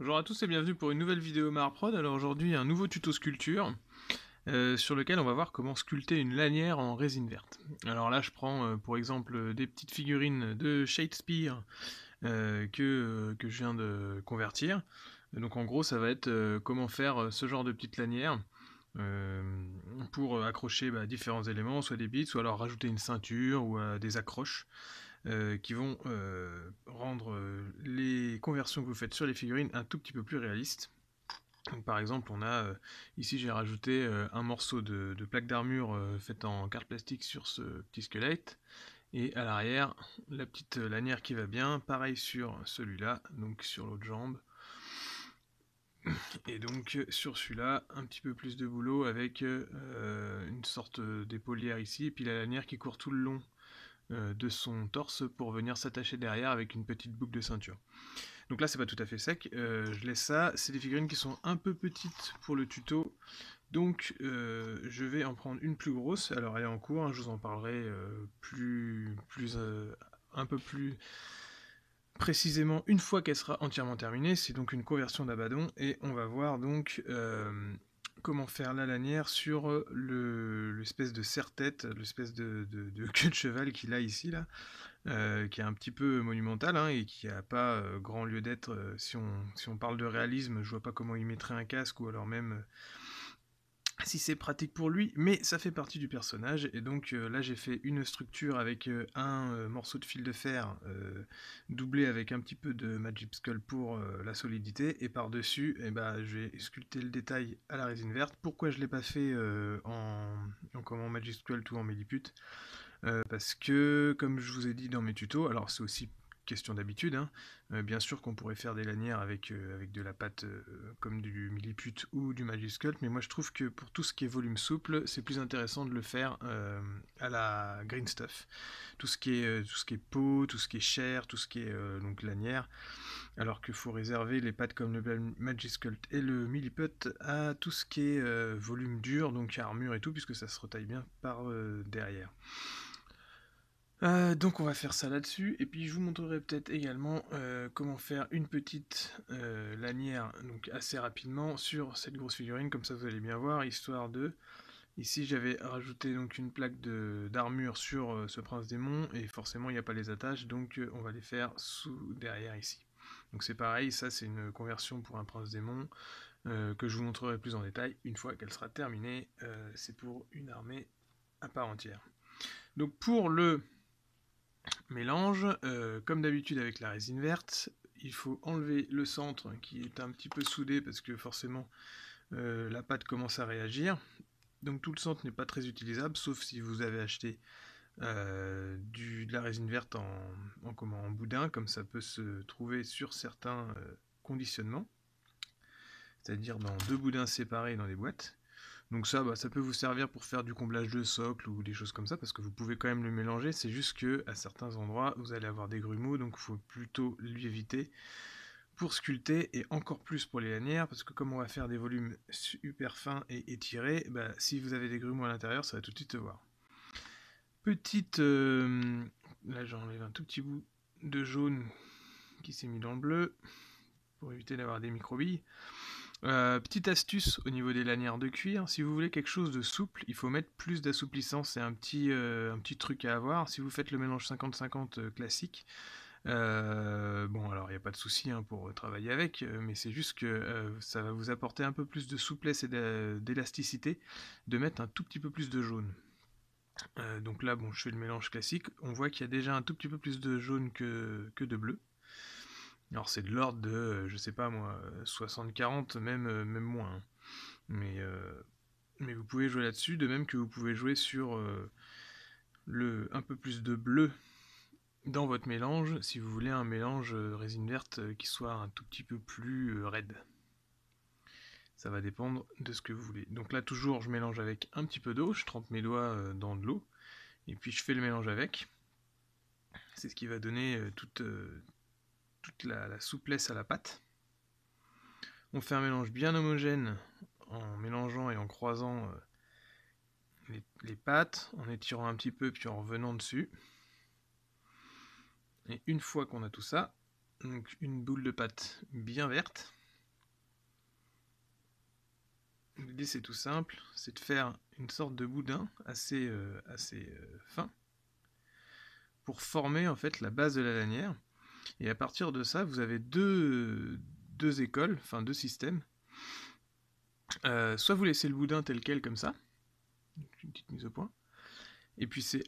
Bonjour à tous et bienvenue pour une nouvelle vidéo Marprod. Alors aujourd'hui un nouveau tuto sculpture sur lequel on va voir comment sculpter une lanière en résine verte. Alors là je prends pour exemple des petites figurines de Shakespeare que je viens de convertir. Donc en gros ça va être comment faire ce genre de petite lanière euh, pour accrocher différents éléments, soit des bits, soit alors rajouter une ceinture ou des accroches qui vont rendre les conversions que vous faites sur les figurines un tout petit peu plus réalistes. Donc, par exemple, on a ici j'ai rajouté un morceau de plaque d'armure faite en carte plastique sur ce petit squelette, et à l'arrière la petite lanière qui va bien, pareil sur celui-là, donc sur l'autre jambe, et donc sur celui-là un petit peu plus de boulot avec une sorte d'épaulière ici, et puis la lanière qui court tout le long de son torse pour venir s'attacher derrière avec une petite boucle de ceinture. Donc là c'est pas tout à fait sec, je laisse ça, c'est des figurines qui sont un peu petites pour le tuto, donc je vais en prendre une plus grosse, alors elle est en cours, hein, je vous en parlerai un peu plus précisément une fois qu'elle sera entièrement terminée. C'est donc une conversion d'Abaddon, et on va voir donc comment faire la lanière sur l'espèce de serre-tête, l'espèce de queue de cheval qu'il a ici, là, qui est un petit peu monumental, hein, et qui n'a pas grand lieu d'être. Si on parle de réalisme, je vois pas comment il mettrait un casque, ou alors même si c'est pratique pour lui, mais ça fait partie du personnage. Et donc là j'ai fait une structure avec un morceau de fil de fer doublé avec un petit peu de Magic Skull pour la solidité, et par dessus je vais sculpter le détail à la résine verte. Pourquoi je l'ai pas fait en Magic Skull ou en Milliput? Parce que, comme je vous ai dit dans mes tutos, alors c'est aussi question d'habitude, hein, bien sûr qu'on pourrait faire des lanières avec de la pâte comme du Milliput ou du Magic Sculpt, mais moi je trouve que pour tout ce qui est volume souple, c'est plus intéressant de le faire à la green stuff. Tout ce qui est peau, tout ce qui est chair, tout ce qui est donc lanière, alors qu'il faut réserver les pâtes comme le Magic Sculpt et le Milliput à tout ce qui est volume dur, donc armure et tout, puisque ça se retaille bien par derrière. Donc on va faire ça là-dessus, et puis je vous montrerai peut-être également comment faire une petite lanière, donc assez rapidement, sur cette grosse figurine, comme ça vous allez bien voir, histoire de... Ici j'avais rajouté donc une plaque d'armure sur ce prince démon, et forcément il n'y a pas les attaches, donc on va les faire derrière ici. Donc c'est pareil, ça c'est une conversion pour un prince démon, que je vous montrerai plus en détail une fois qu'elle sera terminée. C'est pour une armée à part entière. Donc pour le mélange, comme d'habitude avec la résine verte, il faut enlever le centre qui est un petit peu soudé, parce que forcément la pâte commence à réagir. Donc tout le centre n'est pas très utilisable, sauf si vous avez acheté de la résine verte en boudin, comme ça peut se trouver sur certains conditionnements, c'est-à-dire dans deux boudins séparés dans des boîtes. Donc ça, ça peut vous servir pour faire du comblage de socle ou des choses comme ça, parce que vous pouvez quand même le mélanger. C'est juste que à certains endroits, vous allez avoir des grumeaux, donc il faut plutôt lui éviter pour sculpter, et encore plus pour les lanières, parce que comme on va faire des volumes super fins et étirés, si vous avez des grumeaux à l'intérieur, ça va tout de suite se voir. Petite... là j'enlève un tout petit bout de jaune qui s'est mis dans le bleu, pour éviter d'avoir des microbilles. Petite astuce au niveau des lanières de cuir, si vous voulez quelque chose de souple, il faut mettre plus d'assouplissant, c'est un petit truc à avoir. Si vous faites le mélange 50-50 classique, bon alors il n'y a pas de souci hein, pour travailler avec, mais c'est juste que ça va vous apporter un peu plus de souplesse et d'élasticité de mettre un tout petit peu plus de jaune. Donc là bon, je fais le mélange classique, on voit qu'il y a déjà un tout petit peu plus de jaune que de bleu. Alors c'est de l'ordre de, je sais pas moi, 60-40, même moins, hein. Mais vous pouvez jouer là-dessus, de même que vous pouvez jouer sur un peu plus de bleu dans votre mélange, si vous voulez un mélange résine verte qui soit un tout petit peu plus raide. Ça va dépendre de ce que vous voulez. Donc là toujours je mélange avec un petit peu d'eau, je trempe mes doigts dans de l'eau, et puis je fais le mélange avec. C'est ce qui va donner toute la souplesse à la pâte. On fait un mélange bien homogène en mélangeant et en croisant les pâtes, en étirant un petit peu puis en revenant dessus. Et une fois qu'on a tout ça, donc une boule de pâte bien verte, L'idée c'est tout simple, c'est de faire une sorte de boudin assez fin pour former en fait la base de la lanière. Et à partir de ça, vous avez deux écoles, enfin deux systèmes. Soit vous laissez le boudin tel quel comme ça, une petite mise au point, et puis c'est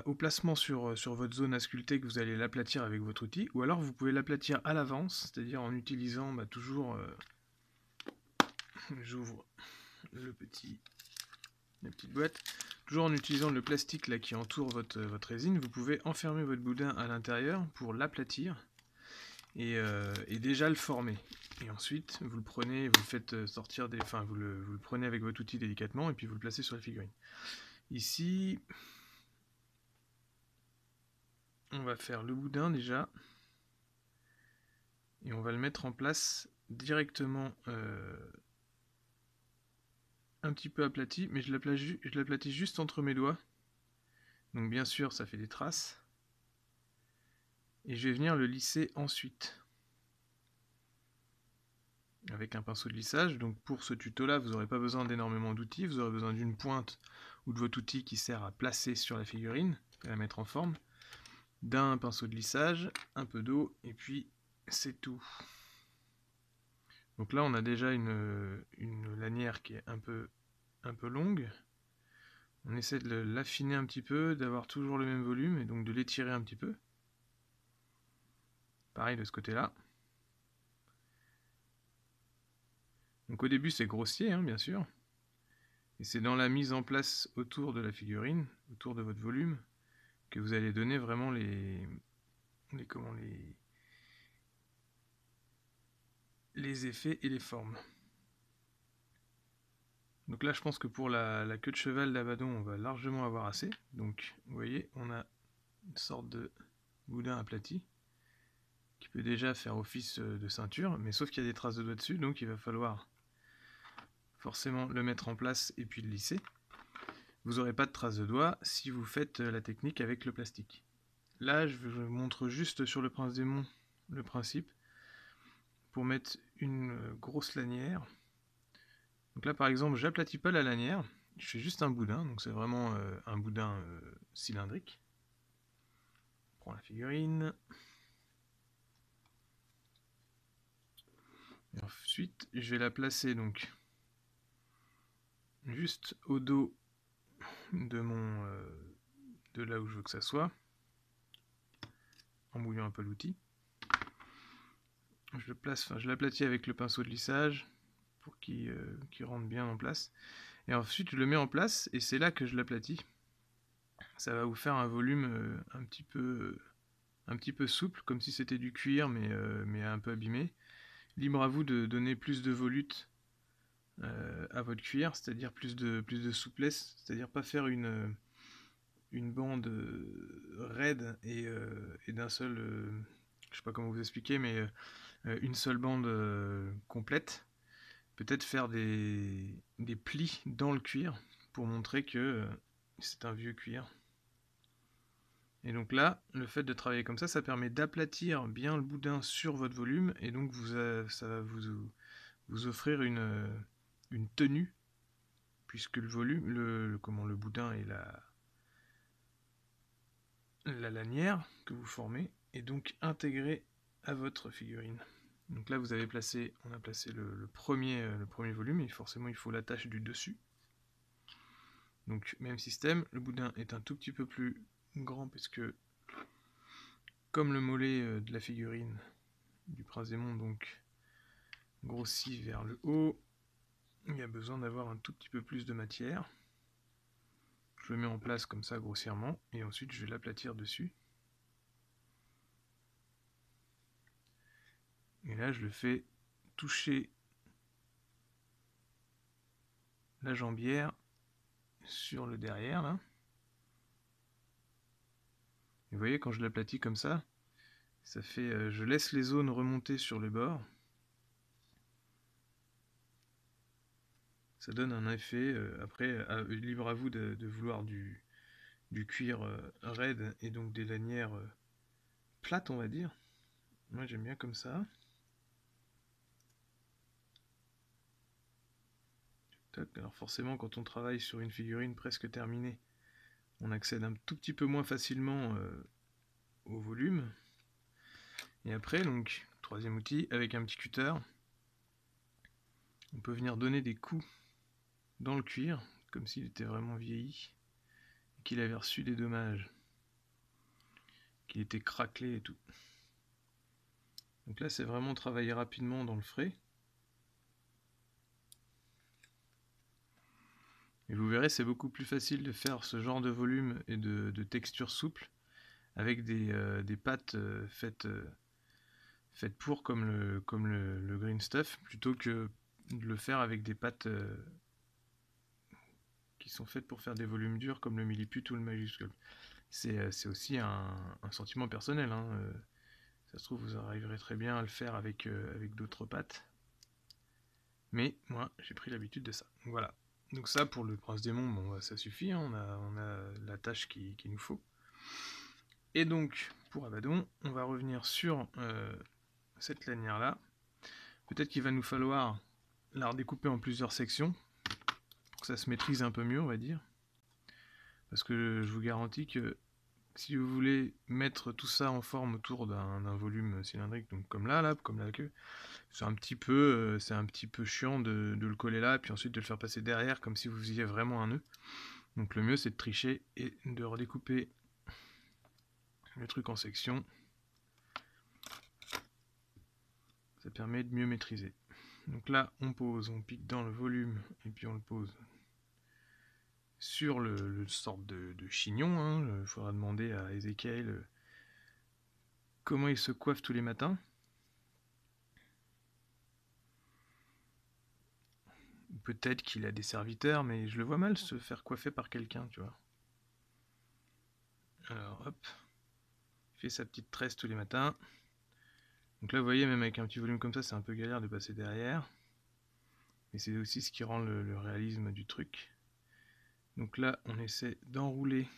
au placement sur votre zone à sculpter que vous allez l'aplatir avec votre outil, ou alors vous pouvez l'aplatir à l'avance, c'est-à-dire en utilisant toujours, j'ouvre la petite boîte, toujours en utilisant le plastique là qui entoure votre résine, vous pouvez enfermer votre boudin à l'intérieur pour l'aplatir et déjà le former. Et ensuite, vous le prenez, vous le faites sortir vous le prenez avec votre outil délicatement et puis vous le placez sur la figurine. Ici, on va faire le boudin déjà et on va le mettre en place directement un petit peu aplati, mais je l'aplatis juste entre mes doigts. Donc bien sûr, ça fait des traces. Et je vais venir le lisser ensuite avec un pinceau de lissage. Donc pour ce tuto là, vous n'aurez pas besoin d'énormément d'outils, vous aurez besoin d'une pointe ou de votre outil qui sert à placer sur la figurine et à la mettre en forme, d'un pinceau de lissage, un peu d'eau et puis c'est tout. Donc là on a déjà une lanière qui est un peu longue. On essaie de l'affiner un petit peu, d'avoir toujours le même volume et donc de l'étirer un petit peu. Pareil de ce côté-là. Donc au début c'est grossier, bien sûr. Et c'est dans la mise en place autour de la figurine, autour de votre volume, que vous allez donner vraiment les effets et les formes. Donc là je pense que pour la queue de cheval d'Abaddon on va largement avoir assez. Donc vous voyez on a une sorte de boudin aplati qui peut déjà faire office de ceinture, mais sauf qu'il y a des traces de doigts dessus, donc il va falloir forcément le mettre en place et puis le lisser. Vous n'aurez pas de traces de doigts si vous faites la technique avec le plastique. Là je vous montre juste sur le Prince-Démon le principe pour mettre une grosse lanière. Donc là par exemple j'aplatis pas la lanière, je fais juste un boudin, donc c'est vraiment un boudin cylindrique. On prend la figurine. Et ensuite je vais la placer donc juste au dos de de là où je veux que ça soit, en mouillant un peu l'outil. Je l'aplatis avec le pinceau de lissage pour qu'il rentre bien en place. Et ensuite je le mets en place et c'est là que je l'aplatis. Ça va vous faire un volume un petit peu souple, comme si c'était du cuir mais un peu abîmé. Libre à vous de donner plus de volute à votre cuir, c'est-à-dire plus de souplesse, c'est-à-dire pas faire une bande raide et d'un seul, je sais pas comment vous expliquer, mais une seule bande complète. Peut-être faire des plis dans le cuir pour montrer que c'est un vieux cuir. Et donc là, le fait de travailler comme ça permet d'aplatir bien le boudin sur votre volume et donc ça va vous offrir une tenue puisque le volume, le boudin et la lanière que vous formez est donc intégrée à votre figurine. Donc là on a placé le premier volume et forcément il faut l'attache du dessus. Donc même système, le boudin est un tout petit peu plus grand parce que comme le mollet de la figurine du Prince-Démon donc grossit vers le haut, il y a besoin d'avoir un tout petit peu plus de matière. Je le mets en place comme ça grossièrement et ensuite je vais l'aplatir dessus. Et là je le fais toucher la jambière sur le derrière là. Et vous voyez quand je l'aplatis comme ça fait, je laisse les zones remonter sur le bord. Ça donne un effet, après libre à vous de vouloir du cuir raide et donc des lanières plates on va dire. Moi j'aime bien comme ça. Tac. Alors forcément, quand on travaille sur une figurine presque terminée, on accède un tout petit peu moins facilement au volume. Et après, donc, troisième outil, avec un petit cutter, on peut venir donner des coups dans le cuir, comme s'il était vraiment vieilli, et qu'il avait reçu des dommages, qu'il était craquelé et tout. Donc là, c'est vraiment travailler rapidement dans le frais. Et vous verrez, c'est beaucoup plus facile de faire ce genre de volume et de texture souple avec des pâtes faites pour comme le green stuff, plutôt que de le faire avec des pâtes qui sont faites pour faire des volumes durs comme le milliput ou le majuscule. C'est aussi un sentiment personnel, hein. Ça se trouve, vous arriverez très bien à le faire avec d'autres pâtes. Mais moi, j'ai pris l'habitude de ça. Voilà. Donc ça, pour le Prince Démon, bon, bah, ça suffit, hein, on a la tâche qu'il nous faut. Et donc, pour Abaddon, on va revenir sur cette lanière-là. Peut-être qu'il va nous falloir la redécouper en plusieurs sections, pour que ça se maîtrise un peu mieux, on va dire. Parce que je vous garantis que si vous voulez mettre tout ça en forme autour d'un volume cylindrique, donc comme là, comme la queue, c'est un petit peu chiant de le coller là, puis ensuite de le faire passer derrière, comme si vous faisiez vraiment un nœud. Donc le mieux, c'est de tricher et de redécouper le truc en sections. Ça permet de mieux maîtriser. Donc là, on pique dans le volume, et puis on le pose sur le sorte de chignon. Il faudra demander à Ezekiel comment il se coiffe tous les matins. Peut-être qu'il a des serviteurs, mais je le vois mal se faire coiffer par quelqu'un, tu vois. Alors, hop. Il fait sa petite tresse tous les matins. Donc là, vous voyez, même avec un petit volume comme ça, c'est un peu galère de passer derrière. Mais c'est aussi ce qui rend le réalisme du truc. Donc là, on essaie d'enrouler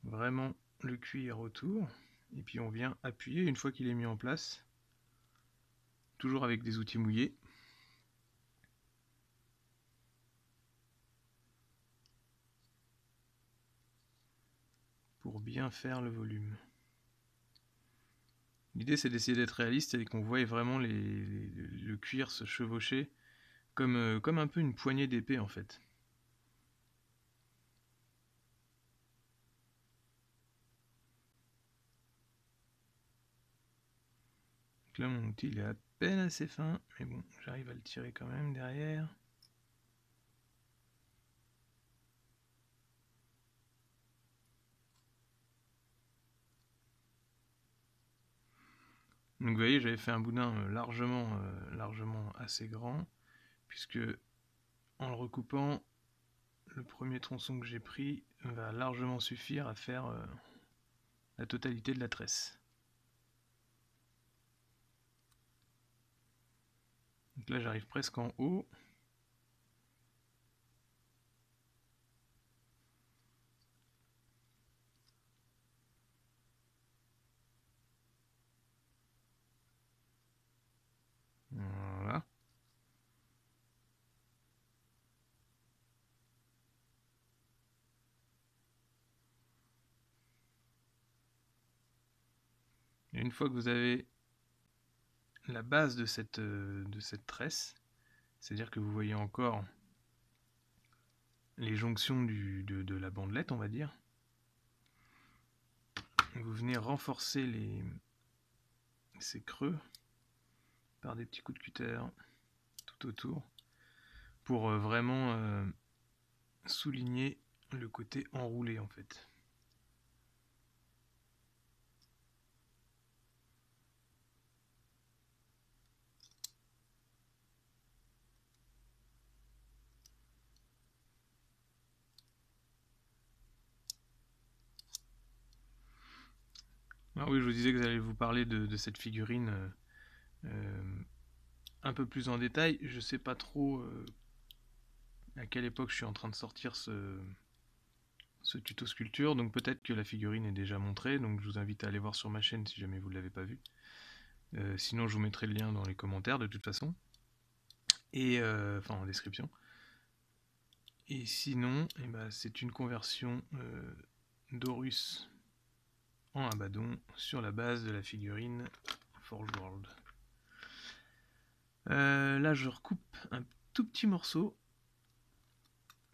vraiment le cuir autour. Et puis on vient appuyer une fois qu'il est mis en place. Toujours avec des outils mouillés. Pour bien faire le volume. L'idée, c'est d'essayer d'être réaliste et qu'on voie vraiment le cuir se chevaucher comme un peu une poignée d'épée en fait. Donc là, mon outil il est à peine assez fin, mais bon, j'arrive à le tirer quand même derrière. Donc vous voyez, j'avais fait un boudin largement assez grand, puisque en le recoupant, le premier tronçon que j'ai pris va largement suffire à faire la totalité de la tresse. Donc là, j'arrive presque en haut. Voilà. Et une fois que vous avez la base de cette tresse, c'est-à-dire que vous voyez encore les jonctions de la bandelette, on va dire, vous venez renforcer ces creux par des petits coups de cutter tout autour pour vraiment souligner le côté enroulé en fait. Alors oui, je vous disais que j'allais vous parler de cette figurine un peu plus en détail. Je sais pas trop à quelle époque je suis en train de sortir ce tuto sculpture, donc peut-être que la figurine est déjà montrée, donc je vous invite à aller voir sur ma chaîne si jamais vous ne l'avez pas vue. Sinon je vous mettrai le lien dans les commentaires de toute façon. et enfin en description. Et sinon, c'est une conversion d'Horus en Abaddon sur la base de la figurine Forge World. Là je recoupe un tout petit morceau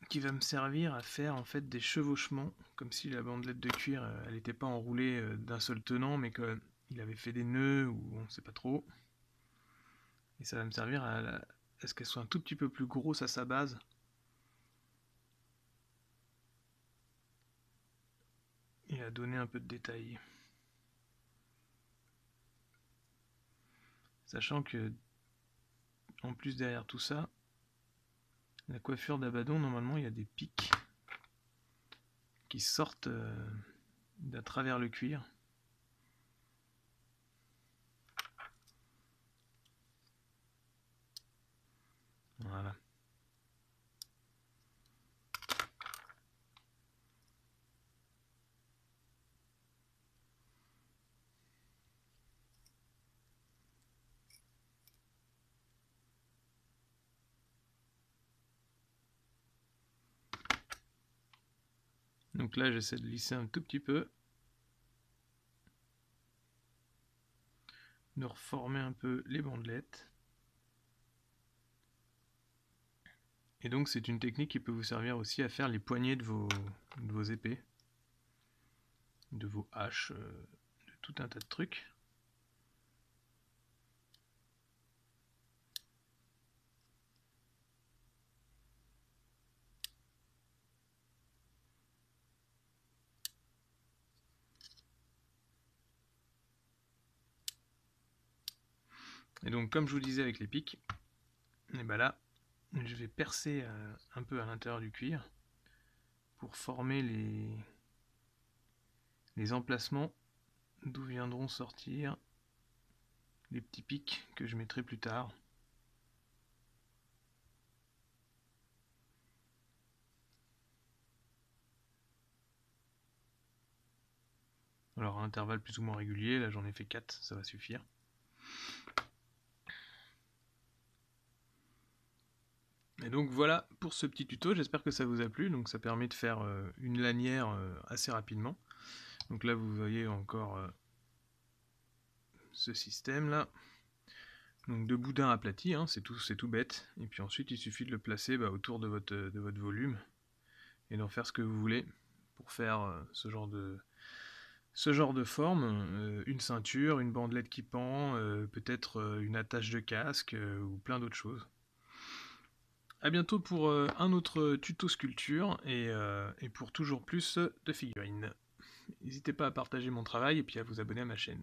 qui va me servir à faire en fait des chevauchements, comme si la bandelette de cuir elle n'était pas enroulée d'un seul tenant, mais qu'il avait fait des nœuds ou on ne sait pas trop. Et ça va me servir à ce qu'elle soit un tout petit peu plus grosse à sa base. Et à donner un peu de détail. Sachant que, en plus derrière tout ça, la coiffure d'Abaddon, normalement il y a des pics qui sortent d'à travers le cuir. Voilà. Donc là j'essaie de lisser un tout petit peu, de reformer un peu les bandelettes. Et donc c'est une technique qui peut vous servir aussi à faire les poignées de vos épées, de vos haches, de tout un tas de trucs. Et donc comme je vous disais avec les pics, et là je vais percer un peu à l'intérieur du cuir pour former les emplacements d'où viendront sortir les petits pics que je mettrai plus tard. Alors à intervalles plus ou moins réguliers, là j'en ai fait 4, ça va suffire. Et donc voilà pour ce petit tuto, j'espère que ça vous a plu. Donc ça permet de faire une lanière assez rapidement. Donc là vous voyez encore ce système là. Donc de boudin aplati, hein, c'est tout bête. Et puis ensuite il suffit de le placer autour de votre volume et d'en faire ce que vous voulez pour faire ce genre de forme, une ceinture, une bandelette qui pend, peut-être une attache de casque ou plein d'autres choses. A bientôt pour un autre tuto sculpture et pour toujours plus de figurines. N'hésitez pas à partager mon travail et puis à vous abonner à ma chaîne.